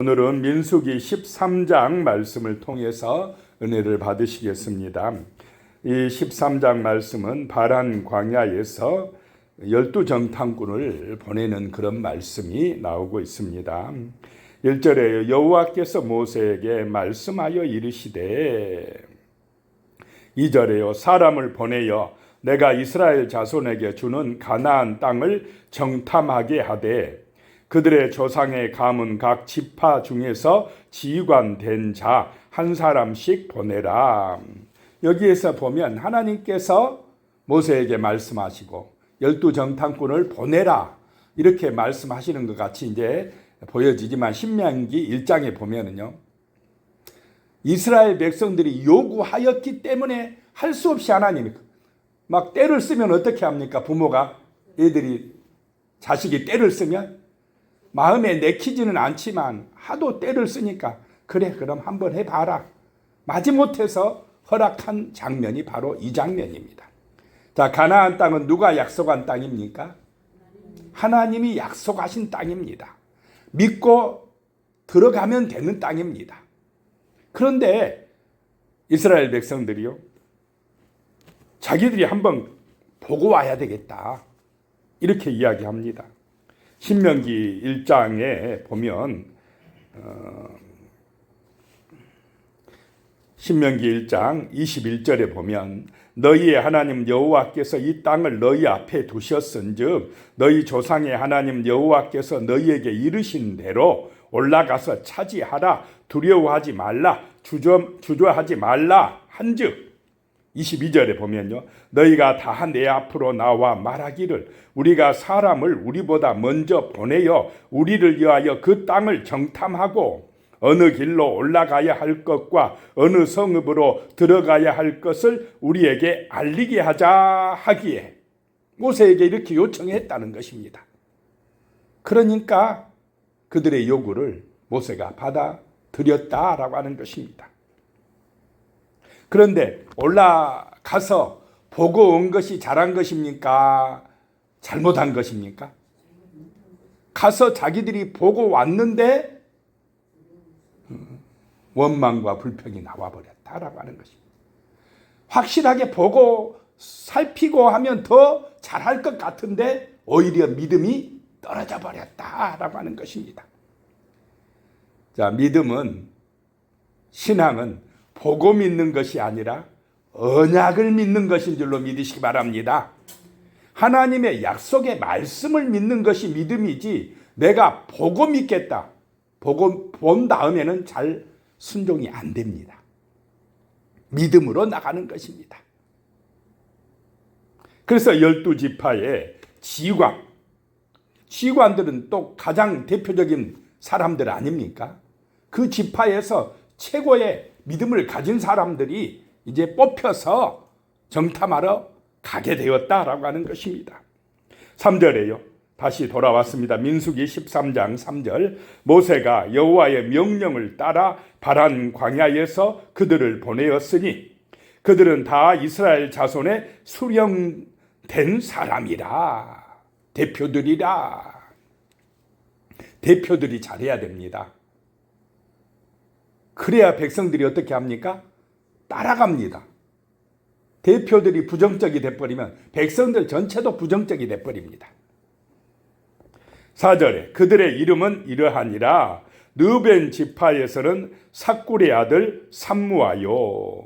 오늘은 민수기 13장 말씀을 통해서 은혜를 받으시겠습니다. 이 13장 말씀은 바란 광야에서 12정탐꾼을 보내는 그런 말씀이 나오고 있습니다. 1절에 여호와께서 모세에게 말씀하여 이르시되, 2절에요 사람을 보내어 내가 이스라엘 자손에게 주는 가나안 땅을 정탐하게 하되 그들의 조상의 가문 각 지파 중에서 지휘관된 자 한 사람씩 보내라. 여기에서 보면 하나님께서 모세에게 말씀하시고 12정탐꾼을 보내라 이렇게 말씀하시는 것 같이 이제 보여지지만 신명기 1장에 보면은요, 이스라엘 백성들이 요구하였기 때문에 할 수 없이 하나님이 막 때를 쓰면 어떻게 합니까? 부모가 자식이 때를 쓰면 마음에 내키지는 않지만 하도 때를 쓰니까 그래 그럼 한번 해봐라. 마지못해서 허락한 장면이 바로 이 장면입니다. 자, 가나안 땅은 누가 약속한 땅입니까? 하나님이 약속하신 땅입니다. 믿고 들어가면 되는 땅입니다. 그런데 이스라엘 백성들이요, 자기들이 한번 보고 와야 되겠다 이렇게 이야기합니다. 신명기 1장에 보면 신명기 1장 21절에 보면 너희의 하나님 여호와께서 이 땅을 너희 앞에 두셨은즉 너희 조상의 하나님 여호와께서 너희에게 이르신 대로 올라가서 차지하라. 두려워하지 말라. 주저하지 말라 한즉 22절에 보면요, 너희가 다 내 앞으로 나와 말하기를 우리가 사람을 우리보다 먼저 보내어 우리를 위하여 그 땅을 정탐하고 어느 길로 올라가야 할 것과 어느 성읍으로 들어가야 할 것을 우리에게 알리게 하자 하기에 모세에게 이렇게 요청했다는 것입니다. 그러니까 그들의 요구를 모세가 받아들였다라고 하는 것입니다. 그런데 올라가서 보고 온 것이 잘한 것입니까? 잘못한 것입니까? 가서 자기들이 보고 왔는데 원망과 불평이 나와버렸다라고 하는 것입니다. 확실하게 보고 살피고 하면 더 잘할 것 같은데 오히려 믿음이 떨어져 버렸다라고 하는 것입니다. 자, 신앙은 보고 믿는 것이 아니라 언약을 믿는 것인 줄로 믿으시기 바랍니다. 하나님의 약속의 말씀을 믿는 것이 믿음이지 내가 보고 믿겠다, 보고 본 다음에는 잘 순종이 안 됩니다. 믿음으로 나가는 것입니다. 그래서 12지파의 지휘관들은 또 가장 대표적인 사람들 아닙니까? 그 지파에서 최고의 믿음을 가진 사람들이 이제 뽑혀서 정탐하러 가게 되었다라고 하는 것입니다. 3절에요. 다시 돌아왔습니다. 민수기 13장 3절. 모세가 여호와의 명령을 따라 바란 광야에서 그들을 보내었으니 그들은 다 이스라엘 자손의 수령된 사람이라. 대표들이라. 대표들이 잘해야 됩니다. 그래야 백성들이 어떻게 합니까? 따라갑니다. 대표들이 부정적이 돼버리면 백성들 전체도 부정적이 돼버립니다. 4절에 그들의 이름은 이러하니라. 르벤 지파에서는 삭굴의 아들 삼무아요.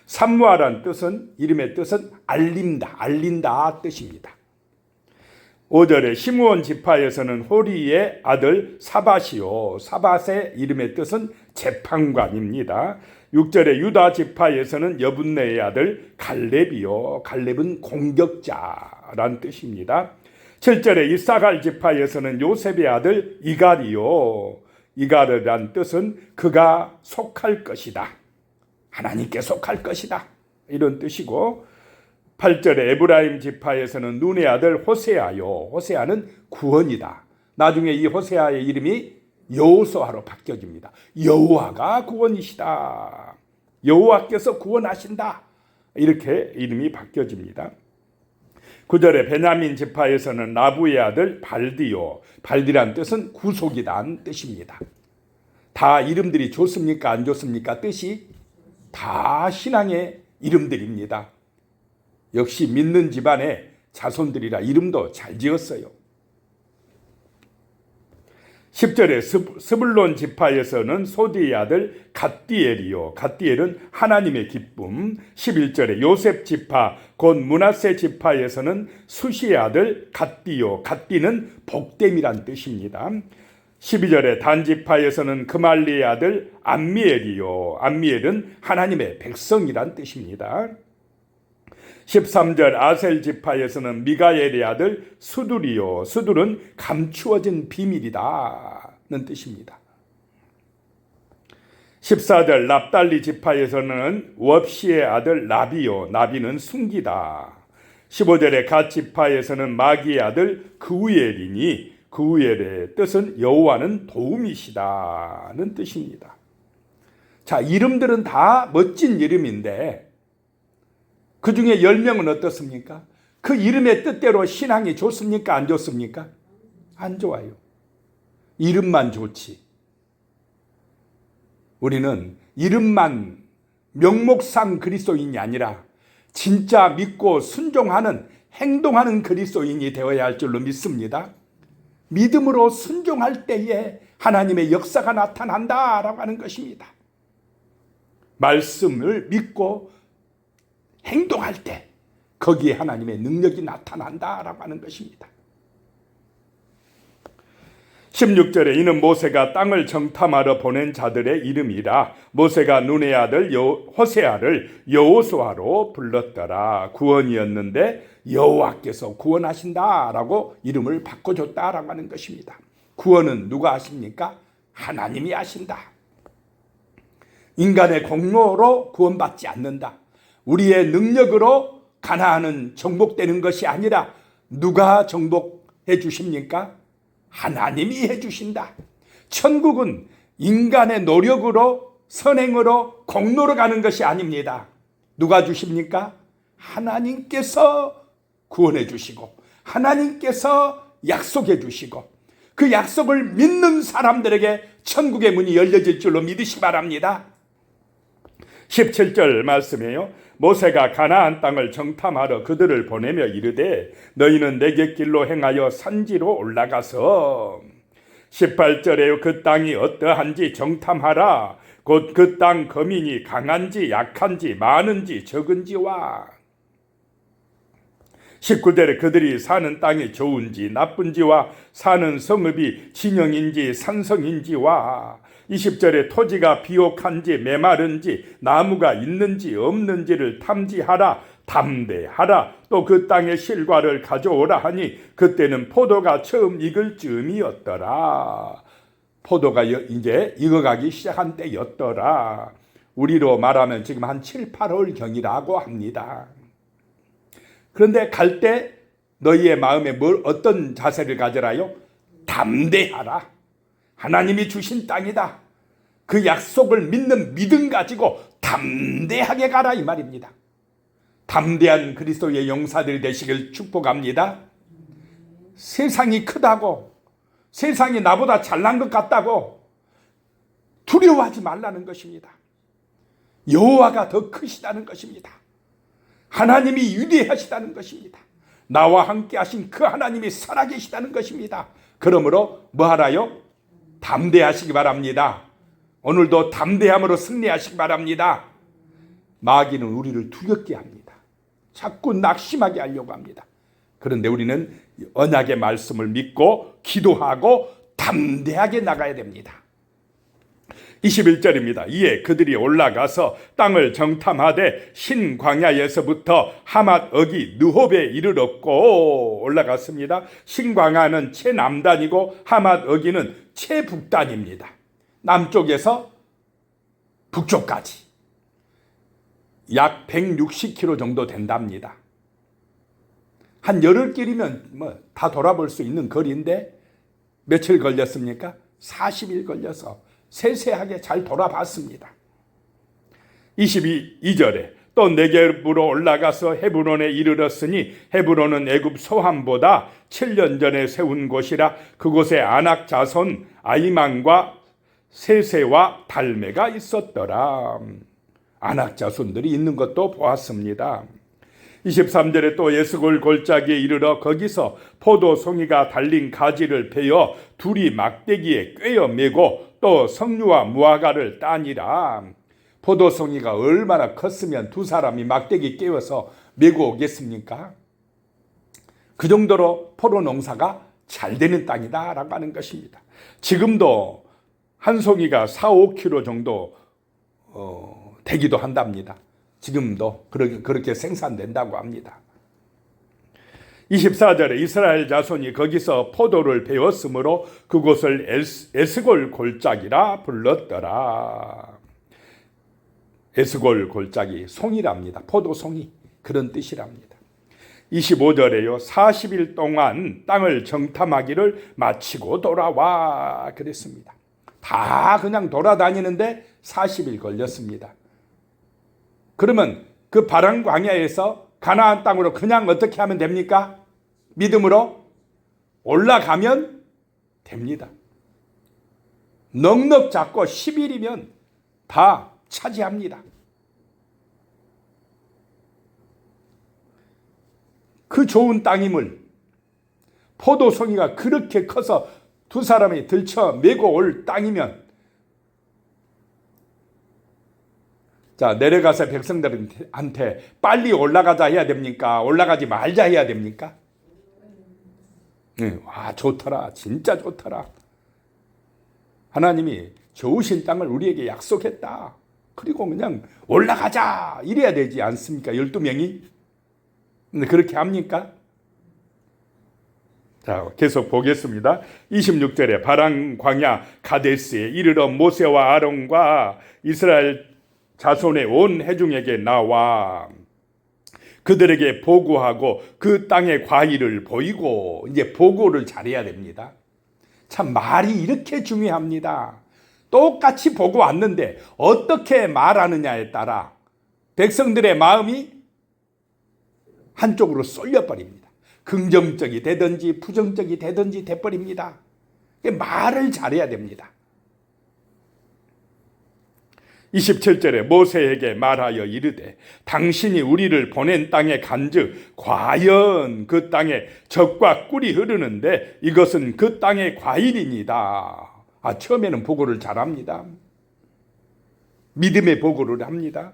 삼무아란 뜻은, 이름의 뜻은 알린다 뜻입니다. 5절에 시므온 지파에서는 호리의 아들 사밧이요. 사밧의 이름의 뜻은 재판관입니다. 6절에 유다 지파에서는 여분네의 아들 갈렙이요. 갈렙은 공격자란 뜻입니다. 7절에 이사갈 지파에서는 요셉의 아들 이갈이요. 이갈이란 뜻은 그가 속할 것이다. 하나님께 속할 것이다. 이런 뜻이고, 8절에 에브라임 지파에서는 눈의 아들 호세아요. 호세아는 구원이다. 나중에 이 호세아의 이름이 여호수아로 바뀌어집니다. 여호와가 구원이시다. 여호와께서 구원하신다. 이렇게 이름이 바뀌어집니다. 9절에 베냐민 지파에서는 나부의 아들 발디요. 발디란 뜻은 구속이란 뜻입니다. 다 이름들이 좋습니까? 안 좋습니까? 뜻이 다 신앙의 이름들입니다. 역시 믿는 집안의 자손들이라 이름도 잘 지었어요. 10절에 스불론 지파에서는 소디의 아들 갓디엘이요. 갓디엘은 하나님의 기쁨. 11절에 요셉 지파 곧 므낫세 지파에서는 수시의 아들 갓디요. 갓디는 복됨이란 뜻입니다. 12절에 단 지파에서는 그말리의 아들 암미엘이요. 암미엘은 하나님의 백성이란 뜻입니다. 13절 아셀 지파에서는 미가엘의 아들 수둘이요. 수둘은 감추어진 비밀이다는 뜻입니다. 14절 납달리 지파에서는 왑시의 아들 나비요. 나비는 숨기다. 15절에 갓 지파에서는 마기의 아들 그우엘이니 그우엘의 뜻은 여호와는 도움이시다는 뜻입니다. 자, 이름들은 다 멋진 이름인데 그 중에 10명은 어떻습니까? 그 이름의 뜻대로 신앙이 좋습니까? 안 좋습니까? 안 좋아요. 이름만 좋지. 우리는 이름만 명목상 그리스도인이 아니라 진짜 믿고 순종하는 행동하는 그리스도인이 되어야 할 줄로 믿습니다. 믿음으로 순종할 때에 하나님의 역사가 나타난다라고 하는 것입니다. 말씀을 믿고 행동할 때 거기에 하나님의 능력이 나타난다라고 하는 것입니다. 16절에 이는 모세가 땅을 정탐하러 보낸 자들의 이름이라. 모세가 눈의 아들 호세아를 여호수아로 불렀더라. 구원이었는데 여호와께서 구원하신다라고 이름을 바꿔줬다라고 하는 것입니다. 구원은 누가 하십니까? 하나님이 하신다. 인간의 공로로 구원받지 않는다. 우리의 능력으로 가나안은 정복되는 것이 아니라 누가 정복해 주십니까? 하나님이 해주신다. 천국은 인간의 노력으로 선행으로 공로로 가는 것이 아닙니다. 누가 주십니까? 하나님께서 구원해 주시고 하나님께서 약속해 주시고 그 약속을 믿는 사람들에게 천국의 문이 열려질 줄로 믿으시 바랍니다. 17절 말씀이에요. 모세가 가나안 땅을 정탐하러 그들을 보내며 이르되 너희는 내게 길로 행하여 산지로 올라가서 18절에 그 땅이 어떠한지 정탐하라. 곧 그 땅 거민이 강한지 약한지 많은지 적은지와 19절에 그들이 사는 땅이 좋은지 나쁜지와 사는 성읍이 진영인지 산성인지와 20절에 토지가 비옥한지 메마른지 나무가 있는지 없는지를 탐지하라. 담대하라. 또 그 땅의 실과를 가져오라 하니 그때는 포도가 처음 익을 즈음이었더라. 포도가 이제 익어가기 시작한 때였더라. 우리로 말하면 지금 한 7, 8월경이라고 합니다. 그런데 갈 때 너희의 마음에 어떤 자세를 가져라요? 담대하라. 하나님이 주신 땅이다. 그 약속을 믿는 믿음 가지고 담대하게 가라 이 말입니다. 담대한 그리스도의 용사들이 되시길 축복합니다. 세상이 크다고 세상이 나보다 잘난 것 같다고 두려워하지 말라는 것입니다. 여호와가 더 크시다는 것입니다. 하나님이 위대하시다는 것입니다. 나와 함께 하신 그 하나님이 살아계시다는 것입니다. 그러므로 뭐 하라요? 담대하시기 바랍니다. 오늘도 담대함으로 승리하시기 바랍니다. 마귀는 우리를 두렵게 합니다. 자꾸 낙심하게 하려고 합니다. 그런데 우리는 언약의 말씀을 믿고 기도하고 담대하게 나가야 됩니다. 21절입니다. 이에 그들이 올라가서 땅을 정탐하되 신광야에서부터 하맛 어기 느홉에 이르렀고 올라갔습니다. 신광야는 최남단이고 하맛 어기는 최북단입니다. 남쪽에서 북쪽까지 약 160km 정도 된답니다. 한 열흘길이면 다 돌아볼 수 있는 거리인데 며칠 걸렸습니까? 40일 걸려서 세세하게 잘 돌아봤습니다. 22절에 또 네겝으로 올라가서 헤브론에 이르렀으니 헤브론은 애굽 소함보다 7년 전에 세운 곳이라 그곳에 아낙 자손 아히만과 세세와 달매가 있었더라. 아낙 자손들이 있는 것도 보았습니다. 23절에 또 에스골 골짜기에 이르러 거기서 포도송이가 달린 가지를 베어 둘이 막대기에 꿰어 매고 또 석류와 무화과를 따니라. 포도송이가 얼마나 컸으면 두 사람이 막대기 깨워서 메고 오겠습니까? 그 정도로 포도 농사가 잘 되는 땅이다 라고 하는 것입니다. 지금도 한 송이가 4, 5kg 정도 되기도 한답니다. 지금도 그렇게 생산된다고 합니다. 24절에 이스라엘 자손이 거기서 포도를 베었으므로 그곳을 에스골 골짜기라 불렀더라. 에스골 골짜기 송이랍니다. 포도송이 그런 뜻이랍니다. 25절에요. 40일 동안 땅을 정탐하기를 마치고 돌아와 그랬습니다. 다 그냥 돌아다니는데 40일 걸렸습니다. 그러면 그 바람 광야에서 가나안 땅으로 그냥 어떻게 하면 됩니까? 믿음으로 올라가면 됩니다. 넉넉 잡고 10일이면 다 차지합니다. 그 좋은 땅임을, 포도송이가 그렇게 커서 두 사람이 들쳐 메고 올 땅이면, 자, 내려가서 백성들한테 빨리 올라가자 해야 됩니까? 올라가지 말자 해야 됩니까? 와, 좋더라. 진짜 좋더라. 하나님이 좋으신 땅을 우리에게 약속했다. 그리고 그냥 올라가자 이래야 되지 않습니까? 12명이? 근데 그렇게 합니까? 자, 계속 보겠습니다. 26절에 바람 광야 가데스에 이르러 모세와 아론과 이스라엘 자손의 온 회중에게 나와 그들에게 보고하고 그 땅의 과일을 보이고, 이제 보고를 잘해야 됩니다. 참 말이 이렇게 중요합니다. 똑같이 보고 왔는데 어떻게 말하느냐에 따라 백성들의 마음이 한쪽으로 쏠려버립니다. 긍정적이 되든지 부정적이 되든지 돼버립니다. 말을 잘해야 됩니다. 27절에 모세에게 말하여 이르되 당신이 우리를 보낸 땅에 간즉 과연 그 땅에 젖과 꿀이 흐르는데 이것은 그 땅의 과일이니다. 처음에는 보고를 잘합니다. 믿음의 보고를 합니다.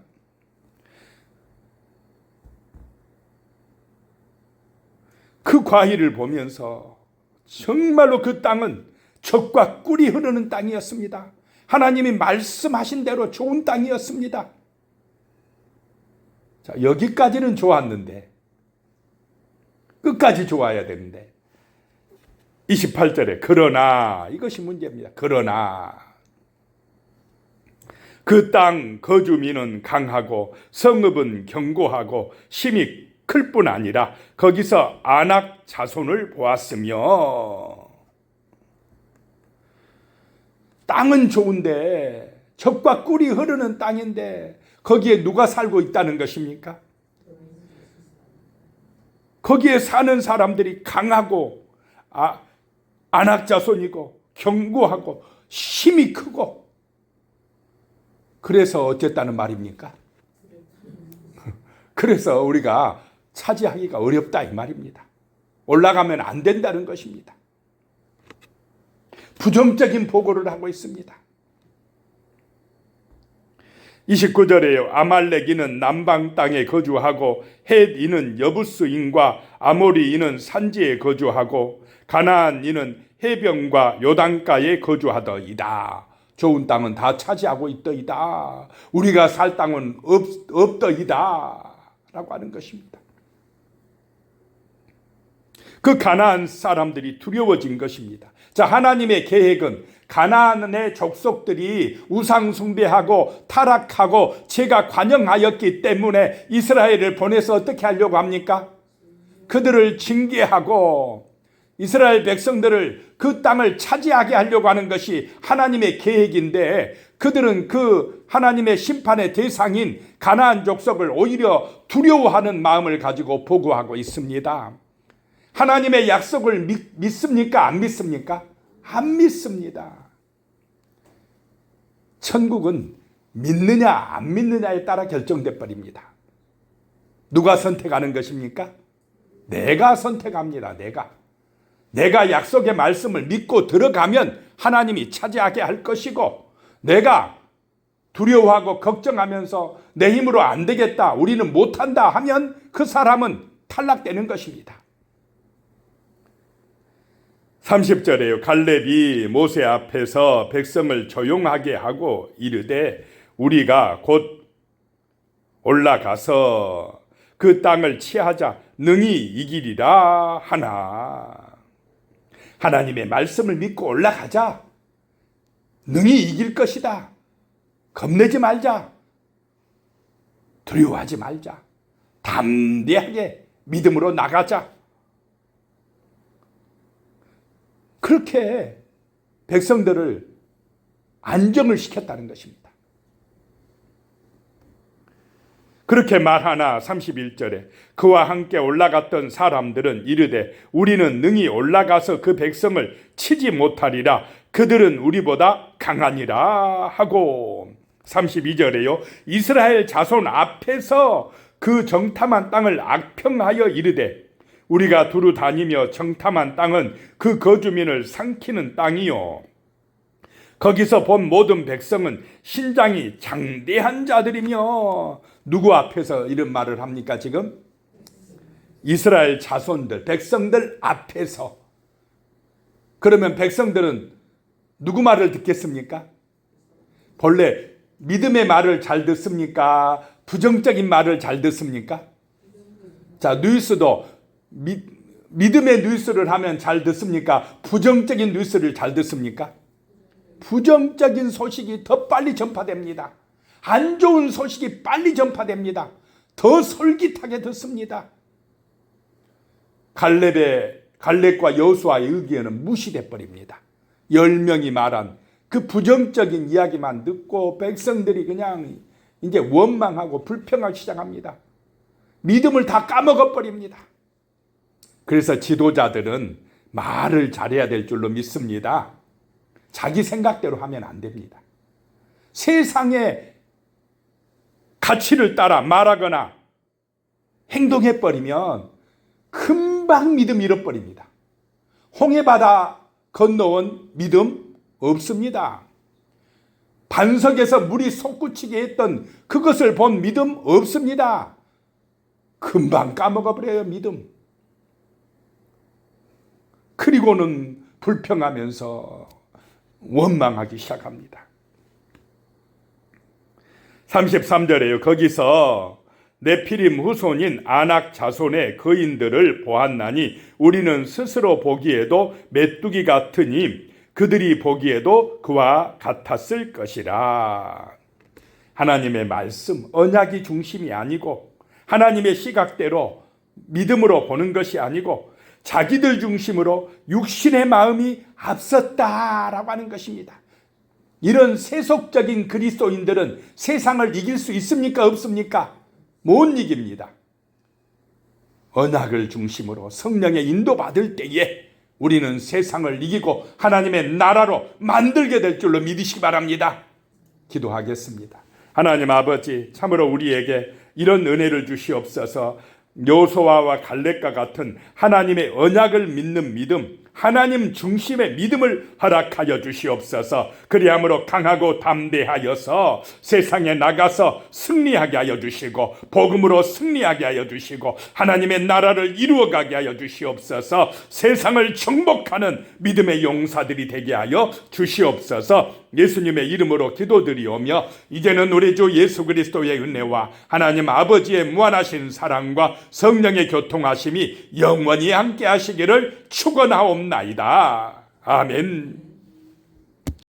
그 과일을 보면서 정말로 그 땅은 젖과 꿀이 흐르는 땅이었습니다. 하나님이 말씀하신 대로 좋은 땅이었습니다. 자, 여기까지는 좋았는데 끝까지 좋아야 되는데 28절에 그러나, 이것이 문제입니다. 그러나 그 땅 거주민은 강하고 성읍은 견고하고 힘이 클 뿐 아니라 거기서 아낙 자손을 보았으며, 땅은 좋은데 젖과 꿀이 흐르는 땅인데 거기에 누가 살고 있다는 것입니까? 거기에 사는 사람들이 강하고 아낙 자손이고 견고하고 힘이 크고, 그래서 어쨌다는 말입니까? 그래서 우리가 차지하기가 어렵다 이 말입니다. 올라가면 안 된다는 것입니다. 부정적인 보고를 하고 있습니다. 29절에요. 아말렉인은 남방 땅에 거주하고 헷인은 여부스인과 아모리인은 산지에 거주하고 가나안인은 해변과 요단가에 거주하더이다. 좋은 땅은 다 차지하고 있더이다. 우리가 살 땅은 없더이다 라고 하는 것입니다. 그 가나안 사람들이 두려워진 것입니다. 자, 하나님의 계획은 가나안의 족속들이 우상 숭배하고 타락하고 죄가 관영하였기 때문에 이스라엘을 보내서 어떻게 하려고 합니까? 그들을 징계하고 이스라엘 백성들을 그 땅을 차지하게 하려고 하는 것이 하나님의 계획인데, 그들은 그 하나님의 심판의 대상인 가나안 족속을 오히려 두려워하는 마음을 가지고 보고하고 있습니다. 하나님의 약속을 믿습니까? 안 믿습니까? 안 믿습니다. 천국은 믿느냐 안 믿느냐에 따라 결정돼 버립니다. 누가 선택하는 것입니까? 내가 선택합니다. 내가 약속의 말씀을 믿고 들어가면 하나님이 차지하게 할 것이고, 내가 두려워하고 걱정하면서 내 힘으로 안 되겠다, 우리는 못한다 하면 그 사람은 탈락되는 것입니다. 30절에요. 갈렙이 모세 앞에서 백성을 조용하게 하고 이르되 우리가 곧 올라가서 그 땅을 취하자 능히 이기리라 하나. 하나님의 말씀을 믿고 올라가자. 능히 이길 것이다. 겁내지 말자. 두려워하지 말자. 담대하게 믿음으로 나가자. 그렇게 백성들을 안정을 시켰다는 것입니다. 그렇게 말하나 31절에 그와 함께 올라갔던 사람들은 이르되 우리는 능히 올라가서 그 백성을 치지 못하리라. 그들은 우리보다 강하니라 하고, 32절에요. 이스라엘 자손 앞에서 그 정탐한 땅을 악평하여 이르되 우리가 두루 다니며 정탐한 땅은 그 거주민을 삼키는 땅이요, 거기서 본 모든 백성은 신장이 장대한 자들이며. 누구 앞에서 이런 말을 합니까 지금? 이스라엘 자손들, 백성들 앞에서. 그러면 백성들은 누구 말을 듣겠습니까? 본래 믿음의 말을 잘 듣습니까? 부정적인 말을 잘 듣습니까? 자, 뉴스도 믿음의 뉴스를 하면 잘 듣습니까? 부정적인 뉴스를 잘 듣습니까? 부정적인 소식이 더 빨리 전파됩니다. 안 좋은 소식이 빨리 전파됩니다. 더 솔깃하게 듣습니다. 갈렙과 여호수아의 의견은 무시돼 버립니다. 10명이 말한 그 부정적인 이야기만 듣고 백성들이 그냥 이제 원망하고 불평하기 시작합니다. 믿음을 다 까먹어 버립니다. 그래서 지도자들은 말을 잘해야 될 줄로 믿습니다. 자기 생각대로 하면 안 됩니다. 세상의 가치를 따라 말하거나 행동해버리면 금방 믿음 잃어버립니다. 홍해바다 건너온 믿음 없습니다. 반석에서 물이 솟구치게 했던 그것을 본 믿음 없습니다. 금방 까먹어버려요, 믿음. 그리고는 불평하면서 원망하기 시작합니다. 33절에요. 거기서 네피림 후손인 아낙 자손의 거인들을 보았나니 우리는 스스로 보기에도 메뚜기 같으니 그들이 보기에도 그와 같았을 것이라. 하나님의 말씀, 언약이 중심이 아니고 하나님의 시각대로 믿음으로 보는 것이 아니고 자기들 중심으로 육신의 마음이 앞섰다라고 하는 것입니다. 이런 세속적인 그리스도인들은 세상을 이길 수 있습니까? 없습니까? 못 이깁니다. 언약을 중심으로 성령의 인도받을 때에 우리는 세상을 이기고 하나님의 나라로 만들게 될 줄로 믿으시기 바랍니다. 기도하겠습니다. 하나님 아버지, 참으로 우리에게 이런 은혜를 주시옵소서. 여호수아와 갈렙과 같은 하나님의 언약을 믿는 믿음, 하나님 중심의 믿음을 허락하여 주시옵소서. 그리함으로 강하고 담대하여서 세상에 나가서 승리하게 하여 주시고 복음으로 승리하게 하여 주시고 하나님의 나라를 이루어가게 하여 주시옵소서. 세상을 정복하는 믿음의 용사들이 되게 하여 주시옵소서. 예수님의 이름으로 기도드리오며 이제는 우리 주 예수 그리스도의 은혜와 하나님 아버지의 무한하신 사랑과 성령의 교통하심이 영원히 함께 하시기를 축원하옵나이다. 아멘.